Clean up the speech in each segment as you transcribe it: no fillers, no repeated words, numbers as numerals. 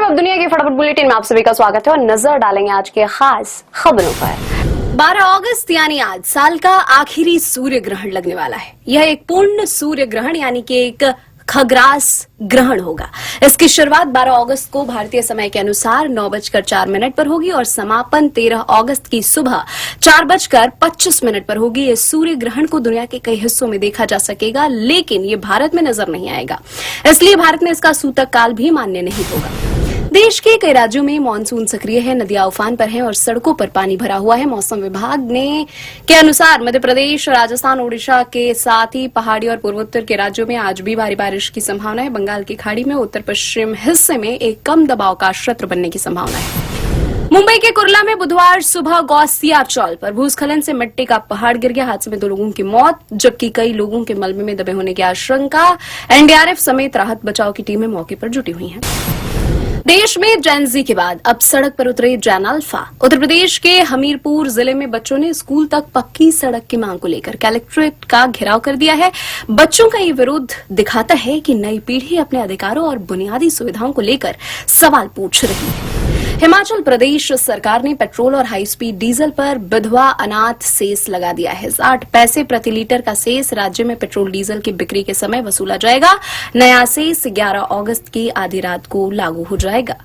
नमस्कार, अब दुनिया की फटाफट बुलेटिन में आप सभी का स्वागत है और नजर डालेंगे आज के खास खबरों पर। 12 अगस्त यानी आज साल का आखिरी सूर्य ग्रहण लगने वाला है। यह एक पूर्ण सूर्य ग्रहण यानी कि एक खग्रास ग्रहण होगा। इसकी शुरुआत 12 अगस्त को भारतीय समय के अनुसार 9:04 पर होगी और समापन 13 अगस्त की सुबह 4:25 पर होगी। इस सूर्य ग्रहण को दुनिया के कई हिस्सों में देखा जा सकेगा, लेकिन ये भारत में नजर नहीं आएगा, इसलिए भारत में इसका सूतक काल भी मान्य नहीं होगा। देश के कई राज्यों में मानसून सक्रिय है, नदियां उफान पर हैं और सड़कों पर पानी भरा हुआ है। मौसम विभाग के अनुसार मध्य प्रदेश, राजस्थान, ओडिशा के साथ ही पहाड़ी और पूर्वोत्तर के राज्यों में आज भी भारी बारिश की संभावना है। बंगाल की खाड़ी में उत्तर पश्चिम हिस्से में एक कम दबाव का क्षेत्र बनने की संभावना है। मुंबई के कुर्ला में बुधवार सुबह गौसिया चौल पर भूस्खलन से मिट्टी का पहाड़ गिर गया। हादसे में 2 लोगों की मौत जबकि कई लोगों के मलबे में दबे होने की आशंका। एनडीआरएफ समेत राहत बचाव की टीमें मौके पर जुटी हुई हैं। देश में जेन ज़ी के बाद अब सड़क पर उतरे जेन अल्फा। उत्तर प्रदेश के हमीरपुर जिले में बच्चों ने स्कूल तक पक्की सड़क की मांग को लेकर कलेक्ट्रेट का घेराव कर दिया है। बच्चों का ये विरोध दिखाता है कि नई पीढ़ी अपने अधिकारों और बुनियादी सुविधाओं को लेकर सवाल पूछ रही है। हिमाचल प्रदेश सरकार ने पेट्रोल और हाई स्पीड डीजल पर विधवा अनाथ सेस लगा दिया है। 60 पैसे प्रति लीटर का सेस राज्य में पेट्रोल डीजल की बिक्री के समय वसूला जाएगा। नया सेस 11 अगस्त की आधी रात को लागू हो जाएगा।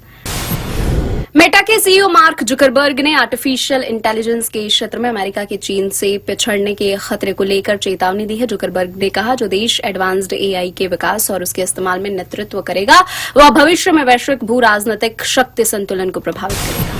मेटा के सीईओ मार्क जुकरबर्ग ने आर्टिफिशियल इंटेलिजेंस के क्षेत्र में अमेरिका के चीन से पिछड़ने के खतरे को लेकर चेतावनी दी है। जुकरबर्ग ने कहा, जो देश एडवांस्ड एआई के विकास और उसके इस्तेमाल में नेतृत्व करेगा, वह भविष्य में वैश्विक भू राजनीतिक शक्ति संतुलन को प्रभावित करेगा।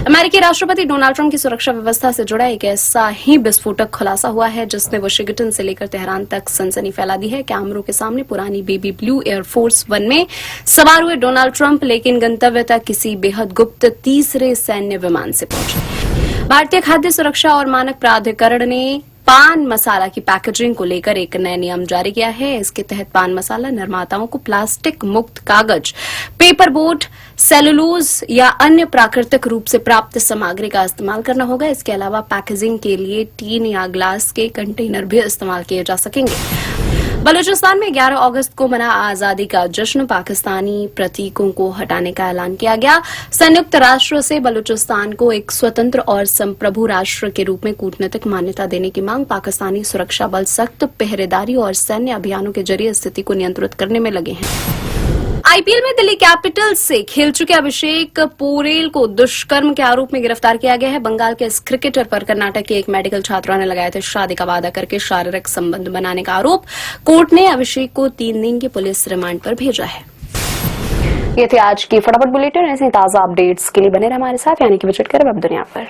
अमेरिकी राष्ट्रपति डोनाल्ड ट्रंप की सुरक्षा व्यवस्था से जुड़ा एक ऐसा ही विस्फोटक खुलासा हुआ है जिसने वाशिंगटन से लेकर तेहरान तक सनसनी फैला दी है। कैमरों के सामने पुरानी बेबी ब्लू एयरफोर्स 1 में सवार हुए डोनाल्ड ट्रंप लेकिन गंतव्य तक किसी बेहद गुप्त तीसरे सैन्य विमान से पहुंचे। भारतीय खाद्य सुरक्षा और मानक प्राधिकरण ने पान मसाला की पैकेजिंग को लेकर एक नया नियम जारी किया है। इसके तहत पान मसाला निर्माताओं को प्लास्टिक मुक्त कागज, पेपर बोर्ड, सेलुलोज या अन्य प्राकृतिक रूप से प्राप्त सामग्री का इस्तेमाल करना होगा। इसके अलावा पैकेजिंग के लिए टीन या ग्लास के कंटेनर भी इस्तेमाल किए जा सकेंगे। बलूचिस्तान में 11 अगस्त को मना आजादी का जश्न, पाकिस्तानी प्रतीकों को हटाने का ऐलान किया गया। संयुक्त राष्ट्र से बलूचिस्तान को एक स्वतंत्र और संप्रभु राष्ट्र के रूप में कूटनीतिक मान्यता देने की मांग। पाकिस्तानी सुरक्षा बल सख्त पहरेदारी और सैन्य अभियानों के जरिए स्थिति को नियंत्रित करने में लगे हैं। आईपीएल में दिल्ली कैपिटल्स से खेल चुके अभिषेक पोरेल को दुष्कर्म के आरोप में गिरफ्तार किया गया है। बंगाल के इस क्रिकेटर पर कर्नाटक के एक मेडिकल छात्रा ने लगाए थे शादी का वादा करके शारीरिक संबंध बनाने का आरोप। कोर्ट ने अभिषेक को 3 दिन के पुलिस रिमांड पर भेजा है। ये थे आज की फटाफट बुलेटिन। ऐसे ताजा अपडेट्स के लिए बने रहे हमारे साथ, यानी कि विजिट करें वेब दुनिया पर।